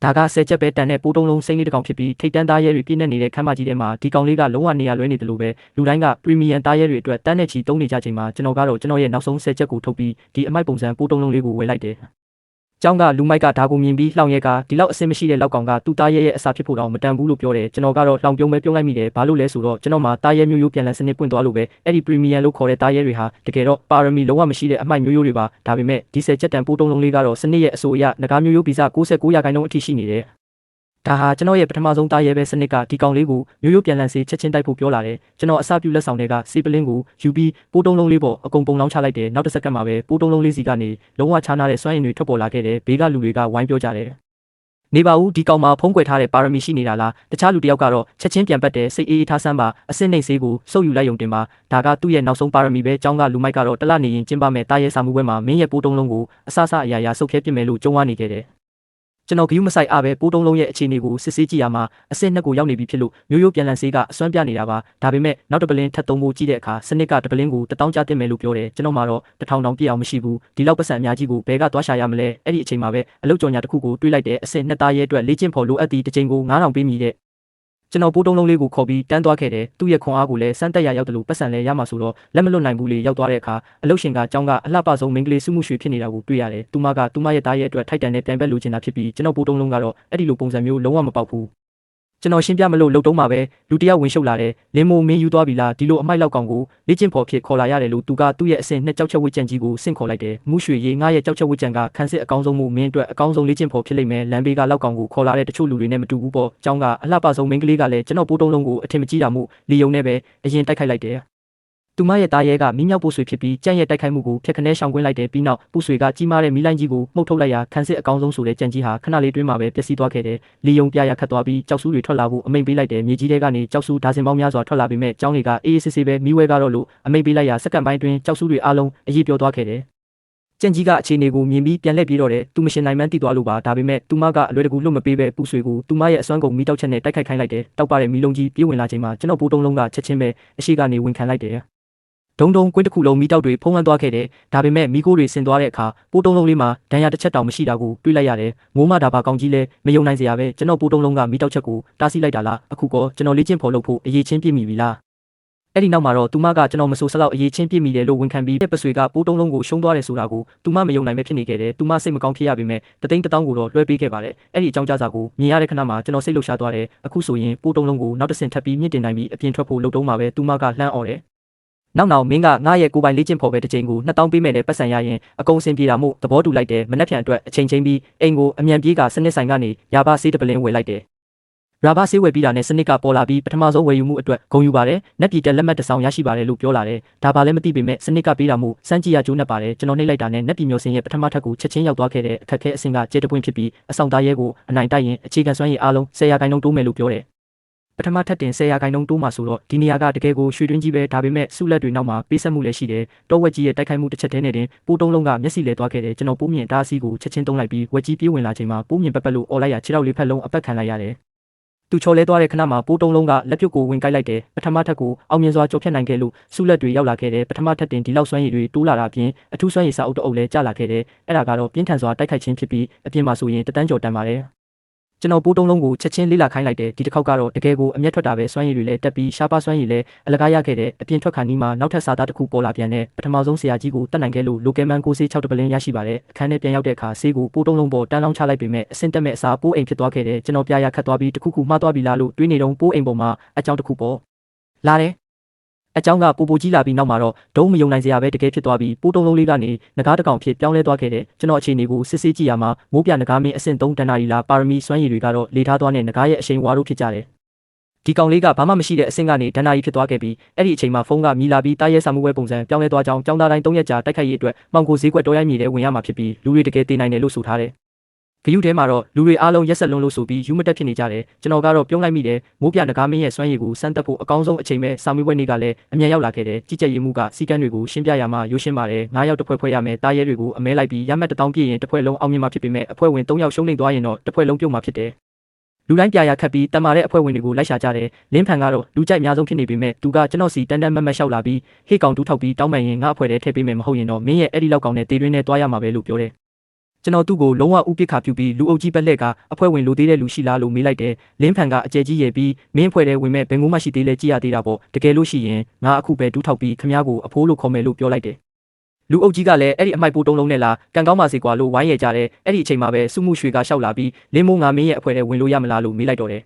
ဒါကဆယ်ချက်ပဲတန်တဲ့ပိုးတုံးလုံးစိမ့်လေးတစ်ကောင်ဖြစ်ပြီးထိတ်တန်းသားရဲတွေပြည့်နေနေတဲ့ခမ်းမကြီးထဲမှာဒီကောင်လေးကလုံးဝနေရာလွဲနေတယ်လို့ပဲလူတိုင်းကပရီမီယံသားရဲတွေအတွက်တန်းနဲ့ချီသုံးနေကြချိန်မှာကျွန်တော်ကတော့ကျွန်တော်ရဲ့နောက်ဆုံးဆယ်ချက်ကိုထုတ်ပြီးဒီအမိုက်ပုံစံပိုးတုံးလုံးလေးကိုဝယ်လိုက်တယ်။ကျောင်းကလူမိုက်ကဒါကိုမြင်ပြီးလှောင်ရဲကဒီလောက်အဆင်မရှိတဲ့လောက်ကောင်ကသူ့သားရဲရဲ့အစာဖြစ်ဖို့တော့မတန်ဘူးလို့ပြောတယ်ကျွန်တော်ကတော့လှောင်ပြုံးပဲပြုံးလိုက်မိတယ်ဘာလို့လဲဆိုတော့ကျွန်တော်မှာသားရဲမျိုးရိုးပြန်လည်စနစ်ပွင့်သွားလို့ပဲအဲ့ဒီပရီမီယံလို့ခေါ်တဲ့သားရဲတွေဟာတကယ်တော့ပါရမီလုံးဝမရှိတဲ့အမိုက်မျိုးရိုးတွေပါဒါပေမဲ့ဒီဆယ်ချက်တန်ပိုးတုံးလုံးလေးကတော့စနစ်ရဲ့အဆိုအရငကားမျိုးရိုးဗီဇ69%အထိရှိနေတယ်ဒါဟာကျွန်တော်ရဲ့ပထမဆုံးသားရဲပဲစနစ်ကဒီကောင်လေးကိုမျိုးရိုးပြန်လည်စေချက်ချင်းတိုက်ဖို့ပြောလာတယ်ကျွန်တော်အစပြုလက်ဆောင်တွေကစီပလင်းကိုယူပြီးပိုးတုံးလုံးလေးပေါ်အကုန်ပုံလောင်းချလိုက်တယ်နောက်တစ်စက္ကန့်မှာပဲပိုးတုံးလုံးလေးစီကနေလုံးဝခြားနာတဲ့စွမ်းရည်တွေထွက်ပေါ်လာခဲ့တယ်ဘေးကလူတွေကဝိုင်းပြောကြတယ်နေပါဦးဒီကောင်မှာဖုံးကွယ်ထားတဲ့ပါရမီရှိနေတာလားတခြားလူတယောက်ကတော့ချက်ချင်းပြန်ပတ်တယ်စိတ်အေးထားဆန်းပါအစစ်နှိမ်ဆေးကိုစုပ်ယူလိုက်ယုံတင်ပါဒါကသူ့ရဲ့နောက်ဆုံးပါရမီပဲကျောင်းကလူမိုက်ကတော့တလနေရင်ကျင်းပမဲ့တားရဲစာမှုပွဲမှာမင်းရဲ့ပိုးတုံးလုံးကိုအဆအဆအရာရာစုပ်ခဲပြစ်မယ်လို့ကြုံဝါနေခဲ့တယ်ကျွန်တော်ဂယူးမဆိုင်အားပဲပိုးတုံးလုံးရဲ့အခြေအနေကိုစစ်ဆေးကြည့်ရမှာအစစ်နှစ်ကိုရောက်နေပြီဖြစ်လို့မျိုးရိုးပြန်လည်ဆေးကအစွမ်းပြနေတာပါဒါပေမဲ့နောက်တစ်ပလင်းထပ်သုံးဖို့ကြည့်တဲ့အခါစနစ်ကတစ်ပလင်းကို1000ကျတင်မယ်လို့ပြောတယ်ကျွန်တော်မှာတော့1000တောင်ပြည့်အောင်မရှိဘူးဒီလောက်ပတ်စံအများကြီးကိုဘဲကသွားရှာရမလဲအဲ့ဒီအချိန်မှာပဲအလုတ်ကြော်ညာတစ်ခုကိုတွေးလိုက်တဲ့အစစ်နှစ်သားရဲ့အတွက်လေ့ကျင့်ဖို့လိုအပ်သည့်တစ်ချိန်ကို9000ပေးမိတဲ့ကျွန်တော်ပိုးတုံးလုံးလေးကိုခေါ်ပြီးတန်းသွားခဲ့တယ်သူ့ရဲ့ခွန်အားကိုလည်းစမ်းတက်ရရောက်တယ်လို့ပတ်စံလဲရမှာဆိုတော့လက်မလွတ်နိုင်ဘူးလေရောက်သွားတဲ့အခါအလုတ်ရှင်ကကျောင်းကအလှပဆုံးမိန်းကလေးစုမှုရွှေဖြစ်နေတာကိုတွေ့ရတယ်သူမကသူမရဲ့သားရဲ့အတွက်ထိုက်တန်တဲ့ပြန်ဘက်လိုချင်တာဖြစ်ပြီးကျွန်တော်ပိုးတုံးလုံးကတော့အဲ့ဒီလိုပုံစံမျိုးလုံးဝမပေါက်ဘူးကျွန်တော်ရှင်းပြမလို့လှုပ်တုံးမှာပဲလူတယောက်ဝင်ရှုပ်လာတယ်လင်းမိုးမင်းယူသွားပြီလားဒီလိုအမိုက်လောက်ကောင်ကိုလေ့ကျင့်ဖို့ဖြစ်ခေါ်လာရတယ်လို့သူကသူ့ရဲ့အစင်နှစ်ကြောက်ချက်ဝစ်ကြံကြီးကိုဆင့်ခေါ်လိုက်တယ်မှုရွှေရေငါရဲ့ကြောက်ချက်ဝစ်ကြံကခန်းစစ်အကောင်းဆုံးမှုမင်းအတွက်အကောင်းဆုံးလေ့ကျင့်ဖို့ဖြစ်လိမ့်မယ်လမ်းဘေးကလောက်ကောင်ကိုခေါ်လာတဲ့တချို့လူတွေနဲ့မတူဘူးပေါ့ကျောင်းကအလှပဆုံးမိန်းကလေးကလည်းကျွန်တော်ပိုးတုံးလုံးကိုအထင်မကြီးတာမှုလီယုံနဲ့ပဲအရင်တိုက်ခိုက်လိုက်တယ်သူမရဲ့သားရဲကမီးမြောက်ပို့ဆွေဖြစ်ပြီးကြံ့ရဲ့တိုက်ခိုက်မှုကိုဖျက်ခနဲရှောင်ကွင်းလိုက်တယ်ပြီးနောက်ပို့ဆွေကကြီးမားတဲ့မီးလိုင်းကြီးကိုမှုတ်ထုတ်လိုက်ရာခန်းစစ်အကောင်းဆုံးဆိုတဲ့ကြံကြီးဟာခဏလေးတွင်းမှာပဲပျက်စီးသွားခဲ့တယ်လီယုံပြရခတ်သွားပြီးကြောက်ဆူးတွေထွက်လာဖို့အမိန့်ပေးလိုက်တယ်မြေကြီးထဲကနေကြောက်ဆူးဒါဇင်ပေါင်းများစွာထွက်လာပေမဲ့ကျောင်းတွေကအေးအေးဆေးဆေးပဲမီးဝဲကတော့လို့အမိန့်ပေးလိုက်ရာစက္ကန့်ပိုင်းတွင်ကြောက်ဆူးတွေအားလုံးအရေးပြောသွားခဲ့တယ်ကြံကြီးကအခြေအနေကိုမြင်ပြီးပြန်လှည့်ပြေးတော့တယ်သူမရှင်နိုင်မှန်းသိသွားလို့ပါဒါပေမဲ့သူမကအလွယ်တကူလွတ်မပေးပဲပူဆွေကိုသူမရဲ့အစွမ်းကုန်မီးတောက်ချက်နဲ့တိုက်ခိုက်ခိုင်းလိုက်တယ်တောက်ပါတဲ့မီးလုံးကြီးပြေးဝင်လာချိန်မှာကျွန်တော်ပိုးတုံးလုံးကချက်ချင်းပဲအရှိကနေဝင်ခံလိုက်တယ်ဒုံကွင်းတစ်ခုလုံးမီးတောက်တွေဖုံးလွှမ်းသွားခဲ့တယ်ဒါပေမဲ့မီးခိုးတွေဆင်သွားတဲ့အခါပိုးတုံးလုံးလေးမှာဒဏ်ရာတစ်ချက်တောင်မရှိတာကိုတွေးလိုက်ရတယ်ငိုးမဒါပါကောင်းကြီးလဲမယုံနိုင်စရာပဲကျွန်တော်ပိုးတုံးလုံးကမီးတောက်ချက်ကိုတားဆီးလိုက်တာလားအခုကောကျွန်တော်လေ့ကျင့်ဖို့လုပ်ဖို့အရေးချင်းပြည့်မိပြီလားအဲ့ဒီနောက်မှာတော့သူမကကျွန်တော်မဆိုးစလောက်အရေးချင်းပြည့်မိတယ်လို့ဝန်ခံပြီးပဆွေကပိုးတုံးလုံးကိုရှုံးသွားတယ်ဆိုတာကိုသူမမယုံနိုင်ပဲဖြစ်နေခဲ့တယ်သူမစိတ်မကောင်းဖြစ်ရပေမဲ့1000ကိုတော့လွှဲပေးခဲ့ပါတယ်အဲ့ဒီအကြောင်းကြားစာကိုမြင်ရတဲ့ခဏမှာကျွန်တော်စိတ်လှုပ်ရှားသွားတယ်အခုဆိုရင်ပိုးတုံးလုံးကိုနောက်တစ်ဆင့်ထပ်ပြီးမြင့်တင်နိုင်ပြီးအပြင်ထွက်ဖို့လုပ်တုံးမှာပဲသူမကလှမ်းអော်တယ်နောက်မင်းကငါရဲ့ကိုပိုင်လေ့ကျင့်ဖို့ပဲတစ်ချိန်ကို2000ပေးမယ်နဲ့ပတ်စံရရင်အကုန်စင်ပြေတာမို့သဘောတူလိုက်တယ်မနှက်ဖြန်အတွက်အချိန်ချင်းပြီးအိမ်ကိုအမြန်ပြေးကစနစ်ဆိုင်ကနေရာဘာဆေးတပလင်းဝယ်လိုက်တယ်ရာဘာဆေးဝယ်ပြီးတာနဲ့စနစ်ကပေါ်လာပြီးပထမဆုံးဝယ်ယူမှုအတွက်ဂုဏ်ယူပါတယ်နက်ပြည်တက်လက်မှတ်တစ်စောင်ရရှိပါတယ်လို့ပြောလာတယ်ဒါပါလည်းမသိပေမဲ့စနစ်ကပေးတာမို့စမ်းကြည့်ရကျိုးနဲ့ပါတယ်ကျွန်တော်နှိပ်လိုက်တာနဲ့နက်ပြည်မျိုးစင်ရဲ့ပထမထပ်ကိုချက်ချင်းရောက်သွားခဲ့တဲ့အခက်ခဲအဆင့်ကကျေတပွင့်ဖြစ်ပြီးအဆောင်သားရဲကိုအနိုင်တိုက်ရင်အခြေခံစွမ်းရည်အားလုံး10%တိုးမယ်လို့ပြောတယ်ပထမထပ်တင်10%တိုးမှဆိုတော့ဒီနေရာကတကယ်ကိုရွှေတွင်းကြီးပဲဒါပေမဲ့စုလက်တွေနောက်မှာပေးဆက်မှုလည်းရှိတယ်တောဝက်ကြီးရဲ့တိုက်ခိုက်မှုတစ်ချက်တည်းနဲ့တင်ပိုးတုံးလုံးကမျက်စိလဲသွားခဲ့တယ်ကျွန်တော်ပိုးမြင့်တားစီကိုချက်ချင်းတုံးလိုက်ပြီးဝက်ကြီးပြေးဝင်လာချိန်မှာပိုးမြင့်ပက်ပက်လို့អော်လိုက်ရခြေထောက်လေးဖက်လုံးအပတ်ခံလိုက်ရတယ်သူချော်လဲသွားတဲ့ခဏမှာပိုးတုံးလုံးကလက်ပြုတ်ကိုဝင်ကိုက်လိုက်တယ်ပထမထပ်ကိုအောင်မြင်စွာကျော်ဖြတ်နိုင်ခဲ့လို့စုလက်တွေရောက်လာခဲ့တယ်ပထမထပ်တင်ဒီလောက်စွမ်းရည်တွေတိုးလာတာပြင်အထူးစွမ်းရည်စာအုပ်တအုပ်လဲကျလာခဲ့တယ်အဲ့ဒါကတော့ပြင်းထန်စွာတိုက်ခိုက်ခြင်းဖြစ်ပြီးအပြင်မှာဆိုရင်တန်းကျော်တန်ပါတယ်ကျွန်တော်ပိုးတုံးလုံးကိုချက်ချင်းလေးလာခိုင်းလိုက်တယ်ဒီတစ်ခေါက်ကတော့တကယ်ကိုအမျက်ထွက်တာပဲစွမ်းရည်တွေလည်းတက်ပြီးရှားပါစွမ်းရည်လည်းအလကားရခဲ့တယ်အပြင်ထွက်ခါနီးမှာနောက်ထပ်စာသားတစ်ခုပေါ်လာပြန်တဲ့ပထမဆုံးဆရာကြီးကိုတတ်နိုင်ခဲ့လို့လိုကဲမန်ကိုဆေး6တပလင်းရရှိပါတယ်အခန်းထဲပြန်ရောက်တဲ့အခါဆေးကိုပိုးတုံးလုံးပေါ်တန်းလောင်းချလိုက်ပေမဲ့အဆင့်တက်မဲ့အစားပိုးအိမ်ဖြစ်သွားခဲ့တယ်ကျွန်တော်ပြရခတ်သွားပြီးတစ်ခုမှားသွားပြီလားလို့တွေးနေတော့ပိုးအိမ်ပေါ်မှာအကြောင်းတစ်ခုပေါ်လာတယ်အကြောင်းကပိုကြီးလာပြီးနောက်မှာတော့ဒုံးမယုံနိုင်စရာပဲတကယ်ဖြစ်သွားပြီးပိုးတုံးလုံးလေးကနေငကားတစ်ကောင်ဖြစ်ပြောင်းလဲသွားခဲ့တယ်ကျွန်တော်အခြေအနေကိုစစ်ဆေးကြည့်ရမှာမိုးပြငကားမင်းအဆင့်3တန်နာရီလာပါရမီစွမ်းရည်တွေကတော့လေထားသွားတဲ့ငကားရဲ့အရှိန်ဝါတို့ဖြစ်ကြတယ်ဒီကောင်လေးကဘာမှမရှိတဲ့အဆင့်ကနေဒဏ္ဍာရီဖြစ်သွားခဲ့ပြီးအဲ့ဒီအချိန်မှာဖုန်းကမြည်လာပြီးတားရဲစာမှုဝဲပုံစံပြောင်းလဲသွားကြောင်းကျောင်းသားတိုင်း3ရက်ကြာတိုက်ခိုက်ရေးအတွက်မောင်ကိုဈေးကွက်တော်ရိုက်မြေတဲ့ဝင်ရမှာဖြစ်ပြီးလူတွေတကယ်တည်နိုင်တယ်လို့ဆိုထားတယ်ဂယူးထဲမှာတော့လူတွေအားလုံးရက်ဆက်လုံးလို့ဆိုပြီးယူမတက်ဖြစ်နေကြတယ်ကျွန်တော်ကတော့ပြုံးလိုက်မိတယ်မိုးပြငကားမင်းရဲ့စွမ်းရည်ကိုစမ်းတက်ဖို့အကောင်းဆုံးအချိန်ပဲစာမေးပွဲနေ့ကလည်းအမြန်ရောက်လာခဲ့တယ်ကြည်ကြက်ရည်မှုကစီကန်းတွေကိုရှင်းပြရမှာရိုးရှင်းပါတယ်9ယောက်တစ်ဖွဲ့ရမယ်တားရဲတွေကိုအမဲလိုက်ပြီးရမှတ်1000ပြည့်ရင်တစ်ဖွဲ့လုံးအောင်မြင်မှာဖြစ်ပေမဲ့အဖွဲ့ဝင်3ယောက်ရှုံးနေသွားရင်တော့တစ်ဖွဲ့လုံးပြုတ်မှာဖြစ်တယ်လူတိုင်းပြရခတ်ပြီးတမာတဲ့အဖွဲ့ဝင်တွေကိုလိုက်ရှာကြတယ်လင်းဖန်ကတော့လူကြိုက်အများဆုံးဖြစ်နေပေမဲ့သူကကျွန်တော်စီတန်မတ်လျှောက်လာပြီးဟေ့ကောင်တူးထောက်ပြီးတောင်းပန်ရင်ငါအဖွဲ့ထဲထည့်ပေးမယ်မဟုတ်ရင်တော့မင်းရဲ့အဲ့ဒီလောက်ကောင်နဲ့တေးတွင်းနဲ့တွားရမှာပဲလို့ပြောတယ် ကျွန်တော်သူ့ကိုလုံးဝဥပိ္ပခါပြုပြီးလူအုပ်ကြီးပက်လှဲ့ကအဖွဲဝင်လိုသေးတဲ့လူရှိလားလို့မေးလိုက်တယ်လင်းဖန်ကအကျယ်ကြီးရဲ့ပြီးမင်းအဖွဲ့ထဲဝင်မဲ့ဘယ်ငိုမှရှိသေးလဲကြည့်ရသေးတာပေါ့တကယ်လို့ရှိရင်ငါအခုပဲဒူးထောက်ပြီးခမည်းကိုအဖိုးလို့ခေါ်မယ်လို့ပြောလိုက်တယ်လူအုပ်ကြီးကလည်းအဲ့ဒီအမိုက်ပိုးတုံးလုံးနဲ့လားကံကောင်းပါစေကွာလို့ဝိုင်းရကြတယ်အဲ့ဒီအချိန်မှာပဲစုမှုရွှေကရှောက်လာပြီးလင်းမိုးငါမင်းရဲ့အဖွဲထဲဝင်လို့ရမလားလို့မေးလိုက်တော့တယ်